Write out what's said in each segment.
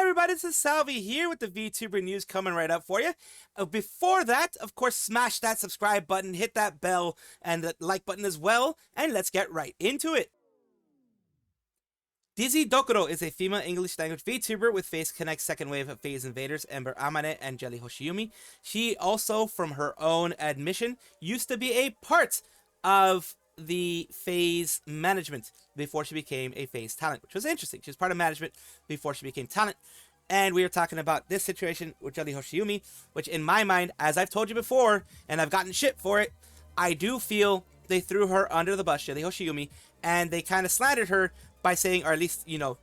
everybody, this is Salvi here with the VTuber news coming right up for you. Before that, of course, smash that subscribe button, hit that bell, and the like button as well, and let's get right into it. Dizzy Dokuro is a female English language VTuber with Face Connect's second wave of Phase Invaders, Ember Amare and Jelly Hoshiyumi. She also, from her own admission, used to be a part of the Phase management before she became a Phase talent, which was interesting. She was part of management before she became talent. And we were talking about this situation with Jelly Hoshiyumi, which in my mind, as I've told you before, and I've gotten shit for it, I do feel they threw her under the bus, Jelly Hoshiyumi, and they kind of slandered her by saying, or at least, you know,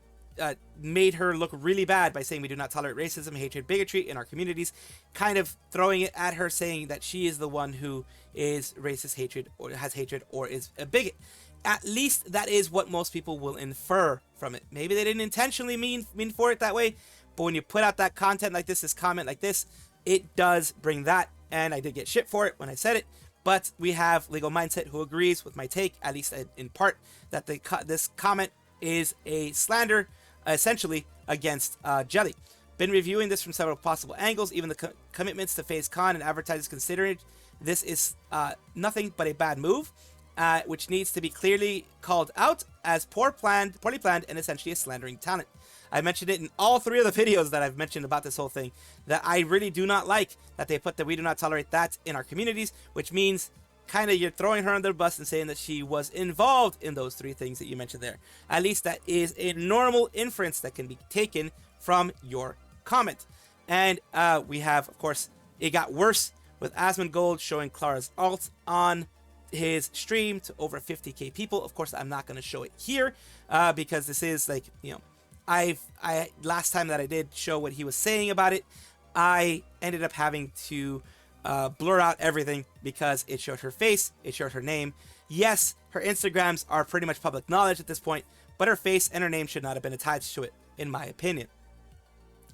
made her look really bad by saying we do not tolerate racism, hatred, bigotry in our communities, kind of throwing it at her, saying that she is the one who is racist, hatred, or has hatred, or is a bigot. At least that is what most people will infer from it. Maybe they didn't intentionally mean for it that way, but when you put out that content like this comment like this, it does bring that, and I did get shit for it when I said it. But we have Legal Mindset who agrees with my take, at least in part, that this comment is a slander, essentially, against Jelly. Been reviewing this from several possible angles, even the commitments to FaZe Con and advertisers consider it. This is nothing but a bad move, which needs to be clearly called out as poorly planned, and essentially a slandering talent. I mentioned it in all three of the videos that I've mentioned about this whole thing, that I really do not like that they put that we do not tolerate that in our communities, which means kind of you're throwing her under the bus and saying that she was involved in those three things that you mentioned there. At least that is a normal inference that can be taken from your comment. And we have, of course, it got worse with Asmongold showing Clara's alt on his stream to over 50k people. Of course, I'm not going to show it here because this is like, you know, last time that I did show what he was saying about it, I ended up having to blur out everything because it showed her face, it showed her name. Yes, her Instagrams are pretty much public knowledge at this point, but her face and her name should not have been attached to it, in my opinion.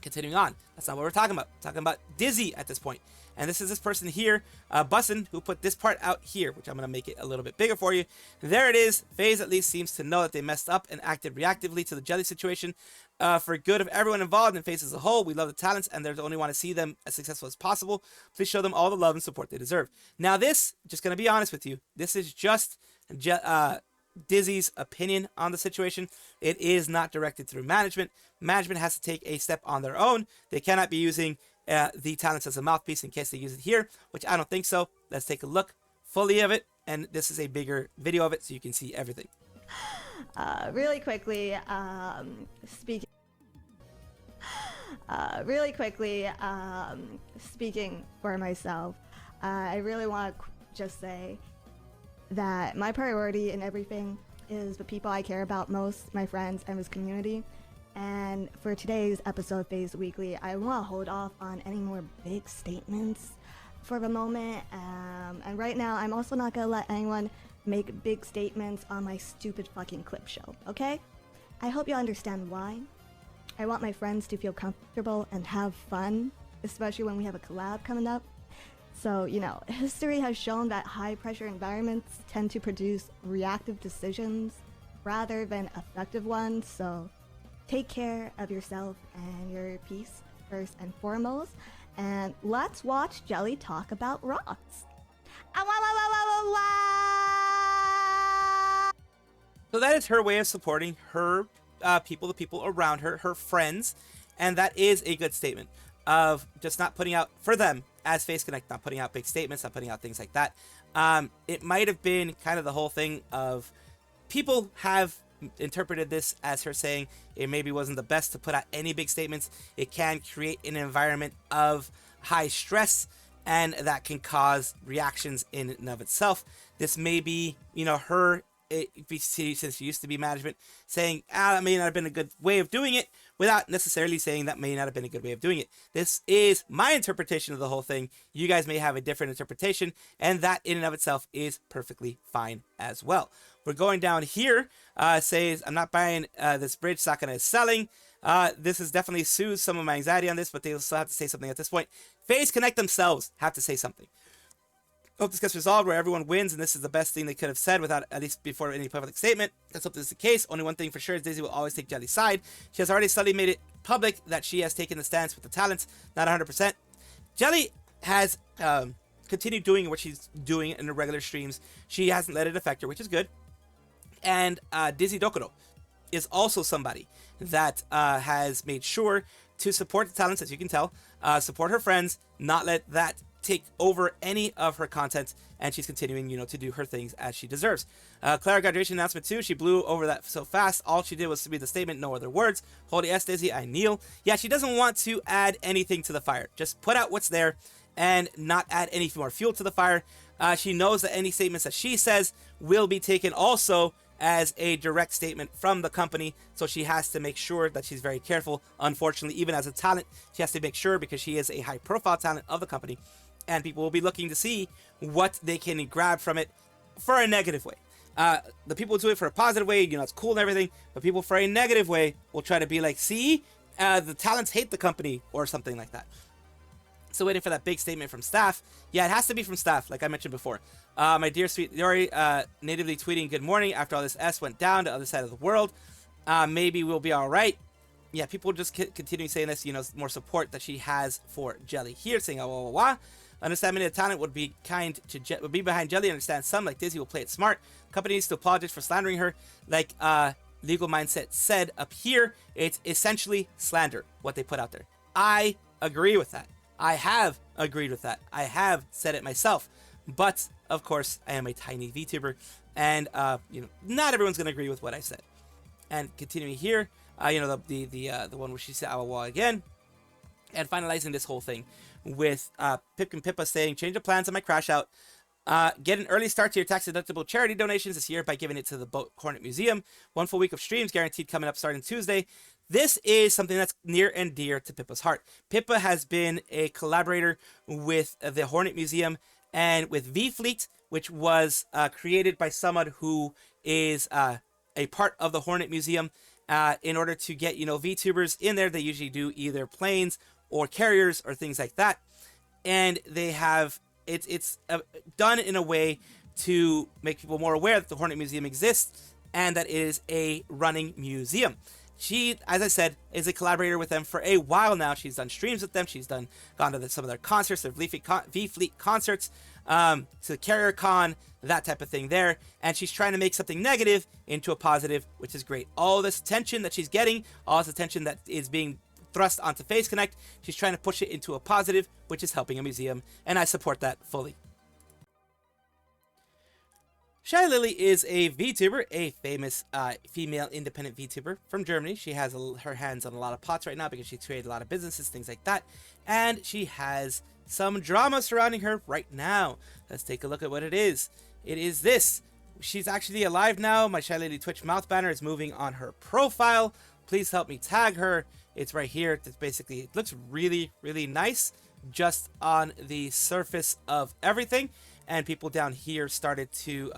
Continuing on, that's not what we're talking about. We're talking about Dizzy at this point. And this is this person here, Bussin, who put this part out here, which I'm going to make it a little bit bigger for you. There it is. FaZe at least seems to know that they messed up and acted reactively to the Jelly situation. For good of everyone involved in FaZe as a whole, we love the talents and they only want to see them as successful as possible. Please show them all the love and support they deserve. Now this, just going to be honest with you, this is just Dizzy's opinion on the situation. It is not directed through management. Management has to take a step on their own. They cannot be using the talents as a mouthpiece in case they use it here, which I don't think so. Let's take a look fully of it, and this is a bigger video of it so you can see everything. Really quickly, speaking for myself, I really want to just say that my priority in everything is the people I care about most, my friends and this community. And for today's episode of FaZe Weekly, I want to hold off on any more big statements for the moment. And right now, I'm also not going to let anyone make big statements on my stupid fucking clip show, okay? I hope you understand why. I want my friends to feel comfortable and have fun, especially when we have a collab coming up. So, you know, history has shown that high-pressure environments tend to produce reactive decisions rather than effective ones, so take care of yourself and your peace first and foremost, and let's watch Jelly talk about rocks. So that is her way of supporting her people, the people around her, her friends, and that is a good statement of just not putting out, for them, as FaZe Connect, not putting out big statements, not putting out things like that. It might have been kind of the whole thing of people have interpreted this as her saying it maybe wasn't the best to put out any big statements. It can create an environment of high stress, and that can cause reactions in and of itself. This may be, you know, her, since she used to be management, saying, that may not have been a good way of doing it, without necessarily saying that may not have been a good way of doing it. This is my interpretation of the whole thing. You guys may have a different interpretation, and that in and of itself is perfectly fine as well. We're going down here, says, I'm not buying this bridge, Sakana is selling. This is definitely soothes some of my anxiety on this, but they still have to say something at this point. FaZe Connect themselves have to say something. Hope this gets resolved where everyone wins, and this is the best thing they could have said without, at least before any public statement. Let's hope this is the case. Only one thing for sure is Dizzy will always take Jelly's side. She has already subtly made it public that she has taken the stance with the talents, not 100%. Jelly has continued doing what she's doing in the regular streams. She hasn't let it affect her, which is good. And Dizzy Dokuro is also somebody that has made sure to support the talents, as you can tell, support her friends, not let that take over any of her content, and she's continuing, to do her things as she deserves. Clara graduation announcement too, she blew over that so fast. All she did was to be the statement, no other words. Holy S, Dizzy, I kneel. Yeah, she doesn't want to add anything to the fire. Just put out what's there and not add any more fuel to the fire. She knows that any statements that she says will be taken also as a direct statement from the company, so she has to make sure that she's very careful. Unfortunately, even as a talent, she has to make sure, because she is a high-profile talent of the company, and people will be looking to see what they can grab from it for a negative way. The people who do it for a positive way, it's cool and everything, but people for a negative way will try to be like, see, the talents hate the company, or something like that. So waiting for that big statement from staff. Yeah, it has to be from staff, like I mentioned before. My dear sweet Yori, natively tweeting good morning after all this S went down to the other side of the world. Maybe we'll be all right. Yeah, people just continue saying this, more support that she has for Jelly here, saying, understanding the talent would be would be behind Jelly. Understand some, like Dizzy, will play it smart. Company needs to apologize for slandering her. Like Legal Mindset said up here, it's essentially slander, what they put out there. I agree with that. I have agreed with that. I have said it myself. But, of course, I am a tiny VTuber, and, not everyone's going to agree with what I said. And continuing here, the one where she said, Awawa again, and finalizing this whole thing with Pip and Pippa saying, change the plans on my crash out. Get an early start to your tax-deductible charity donations this year by giving it to the Boat Hornet Museum. 1 full week of streams guaranteed coming up starting Tuesday. This is something that's near and dear to Pippa's heart. Pippa has been a collaborator with the Hornet Museum and with V-Fleet, which was created by someone who is a part of the Hornet Museum. In order to get, VTubers in there, they usually do either planes or carriers or things like that. And they have, it's done in a way to make people more aware that the Hornet Museum exists and that it is a running museum. She, as I said, is a collaborator with them for a while now. She's done streams with them. She's gone to some of their concerts, their V-Fleet concerts, to Carrier Con, that type of thing there. And she's trying to make something negative into a positive, which is great. All this attention that she's getting, all this attention that is being thrust onto Face Connect, she's trying to push it into a positive, which is helping a museum. And I support that fully. Shylily is a VTuber, a famous female independent VTuber from Germany. She has her hands on a lot of pots right now because she created a lot of businesses, things like that. And she has some drama surrounding her right now. Let's take a look at what it is. It is this. She's actually alive now. My Shylily Twitch mouth banner is moving on her profile. Please help me tag her. It's right here. It's basically, it looks really, really nice just on the surface of everything. And people down here started to,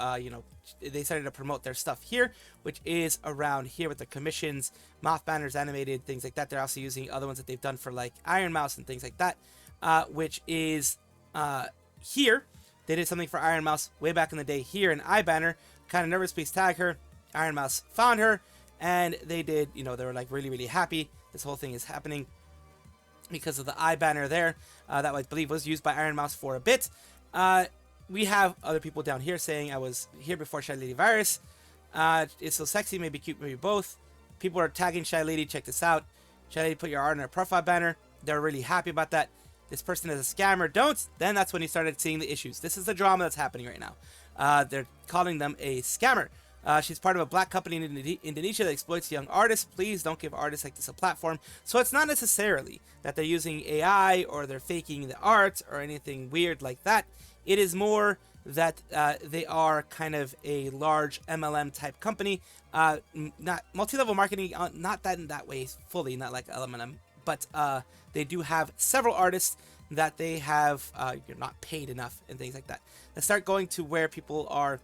they started to promote their stuff here, which is around here with the commissions, mouth banners, animated, things like that. They're also using other ones that they've done for like Iron Mouse and things like that, which is here. They did something for Iron Mouse way back in the day here in iBanner. Kind of nervous, please tag her. Iron Mouse found her, and they did, they were like really, really happy. This whole thing is happening because of the iBanner there that I believe was used by Iron Mouse for a bit. We have other people down here saying I was here before Shylily Virus. It's so sexy, maybe cute, maybe both. People are tagging Shylily, check this out. Shylily, put your art on her profile banner. They're really happy about that. This person is a scammer. Don't. Then that's when he started seeing the issues. This is the drama that's happening right now. They're calling them a scammer. She's part of a black company in Indonesia that exploits young artists. Please don't give artists like this a platform. So it's not necessarily that they're using AI or they're faking the art or anything weird like that. It is more that they are kind of a large MLM type company, not multi-level marketing, not that in that way fully, not like LMM, but they do have several artists that they have you're not paid enough and things like that. Let's start going to where people are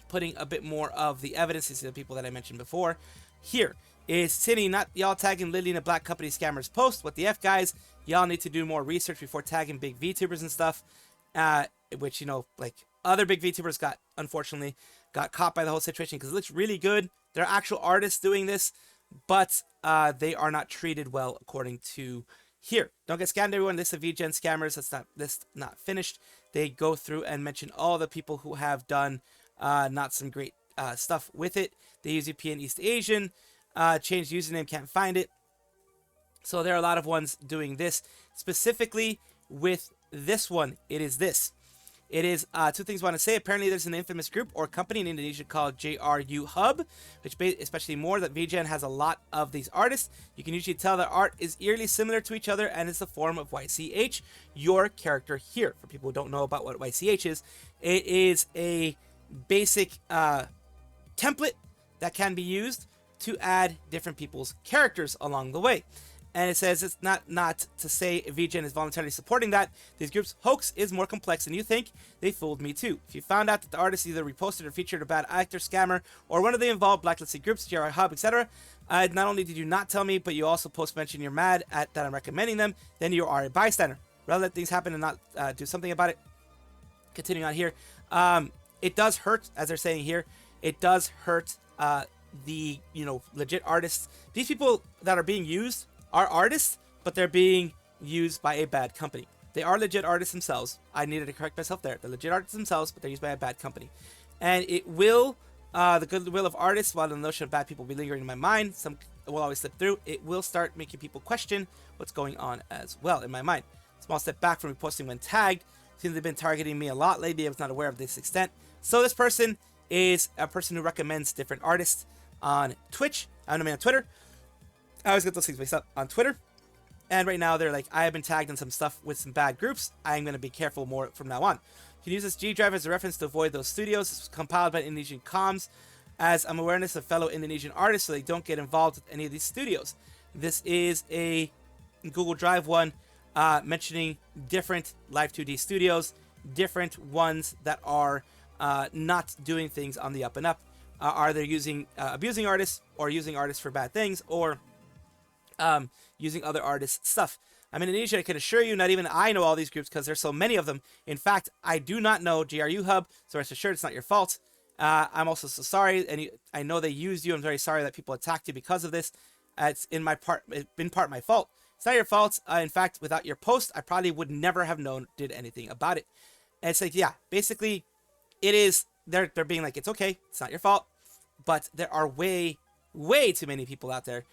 putting a bit more of the evidence. These are the people that I mentioned before. Here is Tinny, not y'all tagging Lily in a black company scammers post. What the F, guys? Y'all need to do more research before tagging big VTubers and stuff. which, like other big VTubers unfortunately got caught by the whole situation because it looks really good. There are actual artists doing this, but they are not treated well according to here. Don't get scammed, everyone. This is VGen scammers. This not finished. They go through and mention all the people who have done not some great stuff with it. They use VPN East Asian, changed username, can't find it. So there are a lot of ones doing this. Specifically with this one, it is this. It is two things I want to say. Apparently, there's an infamous group or company in Indonesia called JRU Hub, which especially more that VGen has a lot of these artists. You can usually tell their art is eerily similar to each other, and it's a form of YCH, your character here. For people who don't know about what YCH is, it is a basic template that can be used to add different people's characters along the way. And it says it's not to say VGen is voluntarily supporting that. These groups' hoax is more complex than you think. They fooled me too. If you found out that the artist either reposted or featured a bad actor, scammer, or one of the involved blacklisted groups, JR Hub, etc., not only did you not tell me, but you also mention you're mad at that I'm recommending them, then you are a bystander. Rather let things happen and not do something about it. Continuing on here, it does hurt, as they're saying here. It does hurt the legit artists. These people that are being used are artists, but they're being used by a bad company. They are legit artists themselves. I needed to correct myself there. They're legit artists themselves, but they're used by a bad company. And it will, the goodwill of artists, while the notion of bad people will be lingering in my mind, some will always slip through, it will start making people question what's going on as well in my mind. Small step back from reposting when tagged. Seems they've been targeting me a lot lately. I was not aware of this extent. So this person is a person who recommends different artists on Twitch. On Twitter. I always get those things mixed up on Twitter. And right now they're like, I have been tagged in some stuff with some bad groups. I'm going to be careful more from now on. You can use this G drive as a reference to avoid those studios. This was compiled by Indonesian comms as an awareness of fellow Indonesian artists so they don't get involved with any of these studios. This is a Google Drive one mentioning different Live 2D studios, different ones that are not doing things on the up and up. Are they using abusing artists or using artists for bad things or using other artists' stuff? I'm in Indonesia. I can assure you, not even I know all these groups because there's so many of them. In fact, I do not know GRU Hub, so rest assured it's not your fault. I'm also so sorry, and I know they used you. I'm very sorry that people attacked you because of this. It's been part of my fault. It's not your fault. In fact, without your post, I probably would never have did anything about it. And it's like, yeah, basically, it is. They're being like, it's okay. It's not your fault. But there are way too many people out there.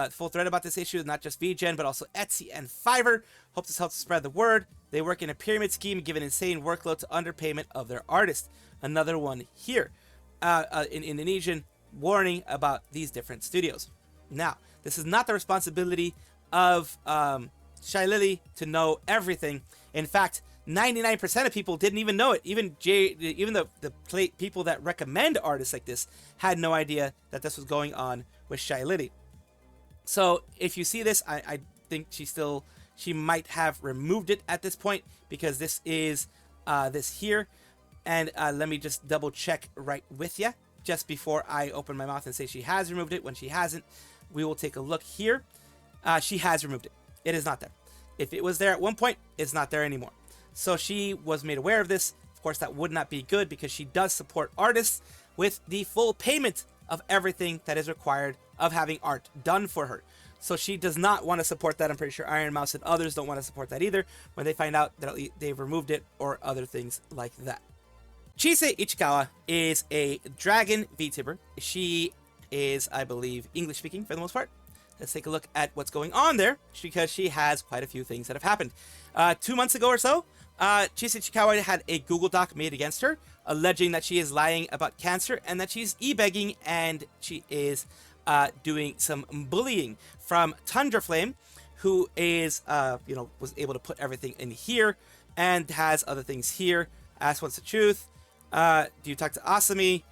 Full thread about this issue, not just VGen, but also Etsy and Fiverr. Hope this helps spread the word. They work in a pyramid scheme, give an insane workload to underpayment of their artists. Another one here in Indonesian, warning about these different studios. Now, this is not the responsibility of Shylily to know everything. In fact, 99% of people didn't even know it. Even the people that recommend artists like this had no idea that this was going on with Shylily. So if you see this, I think she might have removed it at this point because this is this here. And let me just double check right with you just before I open my mouth and say she has removed it. When she hasn't, we will take a look here. She has removed it. It is not there. If it was there at one point, it's not there anymore. So she was made aware of this. Of course, that would not be good because she does support artists with the full payment of everything that is required of having art done for her. So she does not want to support that. I'm pretty sure Iron Mouse and others don't want to support that either when they find out that they've removed it or other things like that. Chise Ichikawa is a dragon VTuber. She is, I believe, English speaking for the most part. Let's take a look at what's going on there because she has quite a few things that have happened. 2 months ago or so, Chise Ichikawa had a Google Doc made against her, alleging that she is lying about cancer and that she's e-begging and she is doing some bullying from Tundra Flame, who is, was able to put everything in here and has other things here. Ask what's the truth. Do you talk to Asami?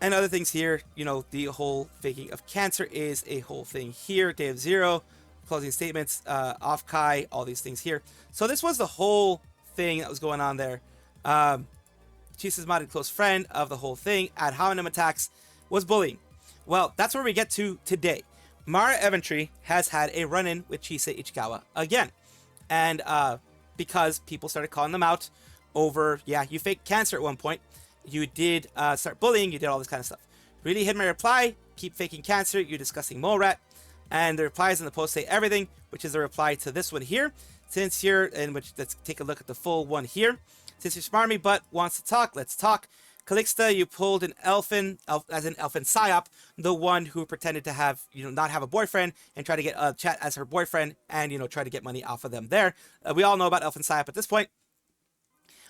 And other things here. The whole faking of cancer is a whole thing here. Day of Zero, closing statements, off Kai, all these things here. So this was the whole thing that was going on there. Chisa's modded close friend of the whole thing, ad hominem attacks, was bullying. Well, that's where we get to today. Mara Eventry has had a run-in with Chise Ichikawa again. And because people started calling them out over, yeah, you faked cancer at one point. You did start bullying. You did all this kind of stuff. Really hit my reply. Keep faking cancer, you disgusting mole rat. And the replies in the post say everything, which is a reply to this one here. Since you're, and which let's take a look at the full one here. Since your smarmy butt wants to talk, let's talk. Calixta, you pulled an elfin psyop, the one who pretended to have, not have a boyfriend and try to get chat as her boyfriend and, try to get money off of them there. We all know about elfin psyop at this point.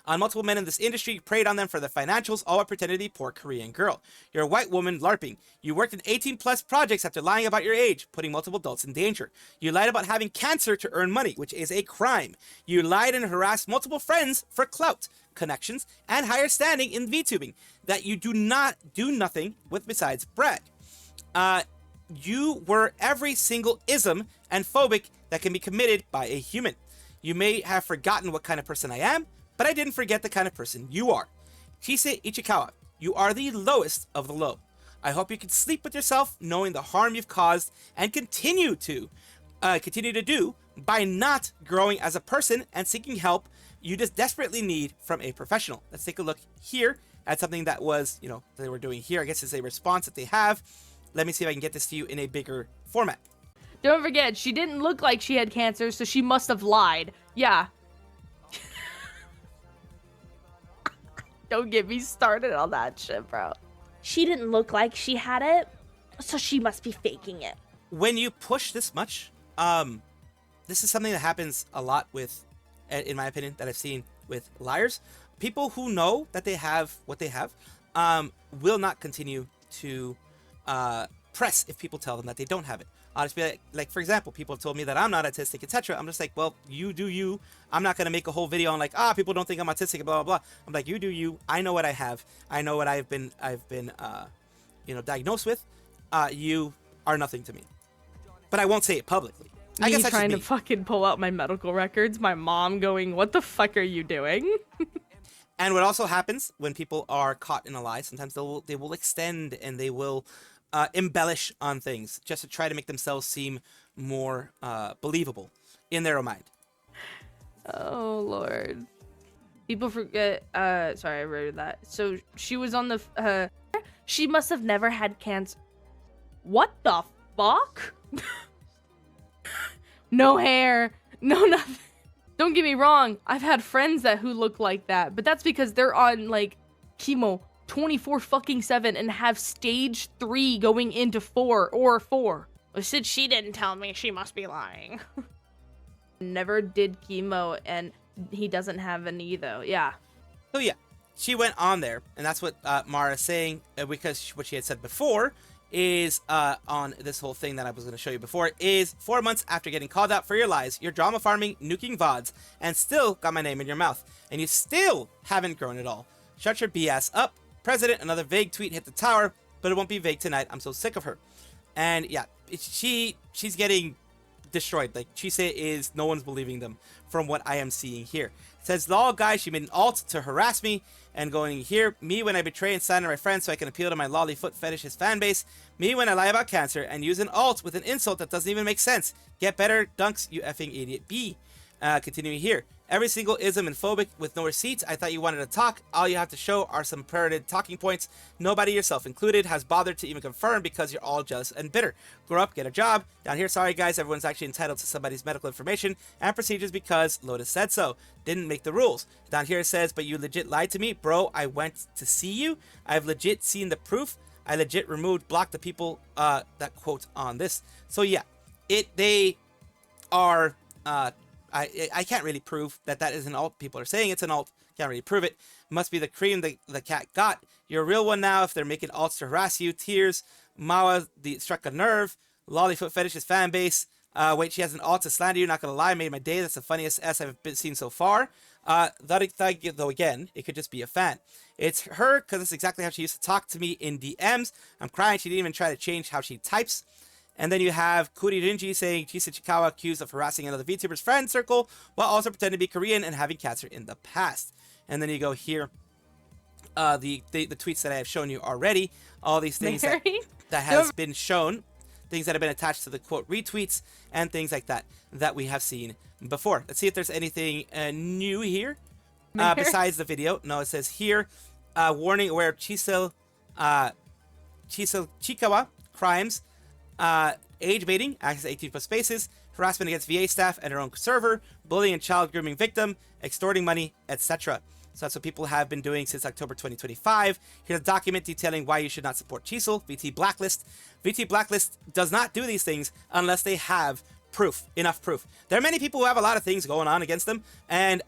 On multiple men in this industry, you preyed on them for their financials, all while pretending to be poor Korean girl. You're a white woman LARPing. You worked in 18-plus projects after lying about your age, putting multiple adults in danger. You lied about having cancer to earn money, which is a crime. You lied and harassed multiple friends for clout, connections, and higher standing in VTubing that you do not do nothing with besides brag. You were every single ism and phobic that can be committed by a human. You may have forgotten what kind of person I am, but I didn't forget the kind of person you are. Chise Ichikawa, you are the lowest of the low. I hope you can sleep with yourself knowing the harm you've caused and continue to do by not growing as a person and seeking help you just desperately need from a professional. Let's take a look here at something that was, they were doing here. I guess it's a response that they have. Let me see if I can get this to you in a bigger format. Don't forget, she didn't look like she had cancer, so she must have lied. Yeah. Don't get me started on that shit, bro. She didn't look like she had it, so she must be faking it. When you push this much, this is something that happens a lot with, in my opinion, that I've seen with liars. People who know that they have what they have will not continue to press if people tell them that they don't have it. I'll just be like, for example, people have told me that I'm not autistic, etc. I'm just like, well, you do you. I'm not going to make a whole video on like, people don't think I'm autistic, blah, blah, blah. I'm like, you do you. I know what I have. I know what I've been diagnosed with. You are nothing to me. But I won't say it publicly. I guess that's trying just to fucking pull out my medical records. My mom going, what the fuck are you doing? And what also happens when people are caught in a lie, sometimes they will extend and they will embellish on things just to try to make themselves seem more believable in their own mind. Oh, Lord. People forget. Sorry, I wrote that. So she was on the. She must have never had cancer. What the fuck? No hair. No nothing. Don't get me wrong. I've had friends who look like that, but that's because they're on like chemo 24/7 and have stage 3 going into 4 or 4. I said she didn't tell me. She must be lying. Never did chemo, and he doesn't have any though. Yeah. So yeah, she went on there, and that's what Mara's saying, because what she had said before is on this whole thing that I was going to show you before is 4 months after getting called out for your lies, you're drama farming, nuking VODs, and still got my name in your mouth, and you still haven't grown at all. Shut your BS up. President, another vague tweet hit the tower, but it won't be vague tonight. I'm so sick of her. And yeah, she's getting destroyed. Like, Chise is, no one's believing them from what I am seeing here. It says, lol, guys, she made an alt to harass me, and going here, me when I betray and slander my friends so I can appeal to my lolly foot fetishist fan base, me when I lie about cancer, and use an alt with an insult that doesn't even make sense. Get better, dunks, you effing idiot. B. Continuing here. Every single ism and phobic with no receipts. I thought you wanted to talk. All you have to show are some parroted talking points. Nobody, yourself included, has bothered to even confirm because you're all jealous and bitter. Grow up, get a job. Down here, sorry guys, everyone's actually entitled to somebody's medical information and procedures because Lotus said so. Didn't make the rules. Down here it says, but you legit lied to me. Bro, I went to see you. I've legit seen the proof. I legit blocked the people that quote on this. So yeah, they are... I can't really prove that is an alt. People are saying it's an alt. Can't really prove it. Must be the cream the cat got. You're a real one now if they're making alts to harass you. Tears. Mawa struck a nerve. Lollyfoot Fetish's fan base. Wait, she has an alt to slander you. Not gonna lie, made my day. That's the funniest S I've seen so far. Though again, it could just be a fan. It's her because it's exactly how she used to talk to me in DMs. I'm crying. She didn't even try to change how she types. And then you have Kuri Rinji saying Chise Chikawa accused of harassing another VTuber's friend circle while also pretending to be Korean and having cancer in the past. And then you go here, the tweets that I have shown you already, all these things that has been shown. things that have been attached to the quote retweets, and things like that that we have seen before. Let's see if there's anything new here besides the video. No, it says here, warning aware of Chikawa crimes, age baiting, access 18 plus spaces, harassment against VA staff and her own server, bullying and child grooming victim, extorting money, etc. So that's what people have been doing since October 2025. Here's a document detailing why you should not support Chisel, VT Blacklist. VT Blacklist does not do these things unless they have proof, enough proof. There are many people who have a lot of things going on against them, and,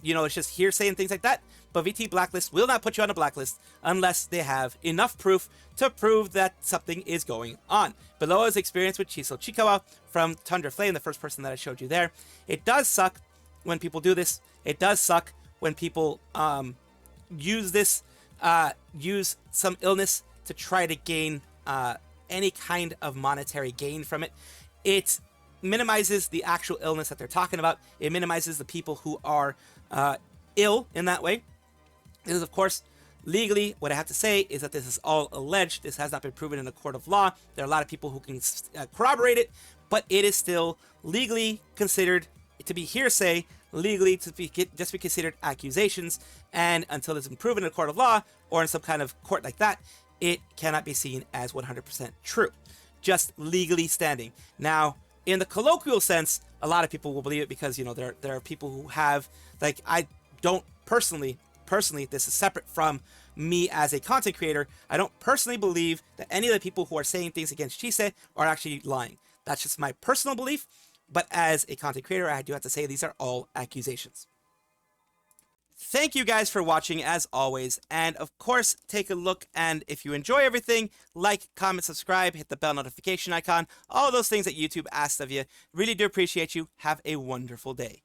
you know, it's just hearsay and things like that. But VT Blacklist will not put you on a blacklist unless they have enough proof to prove that something is going on. Below is experience with Chisel Chikawa from Tundra Flame, the first person that I showed you there. It does suck when people do this. It does suck when people use this, use some illness to try to gain any kind of monetary gain from it. It minimizes the actual illness that they're talking about. It minimizes the people who are ill in that way. This is, of course, legally, what I have to say is that this is all alleged. This has not been proven in a court of law. There are a lot of people who can corroborate it, but it is still legally considered to be hearsay, legally to be just be considered accusations, and until it's been proven in a court of law or in some kind of court like that, it cannot be seen as 100% true, just legally standing. Now, in the colloquial sense, a lot of people will believe it because, you know, there are people who have, like, I don't personally, this is separate from me as a content creator, I don't personally believe that any of the people who are saying things against Chise are actually lying. That's just my personal belief, but as a content creator, I do have to say these are all accusations. Thank you guys for watching as always, and of course, take a look, and if you enjoy everything, like, comment, subscribe, hit the bell notification icon, all those things that YouTube asks of you. Really do appreciate you. Have a wonderful day.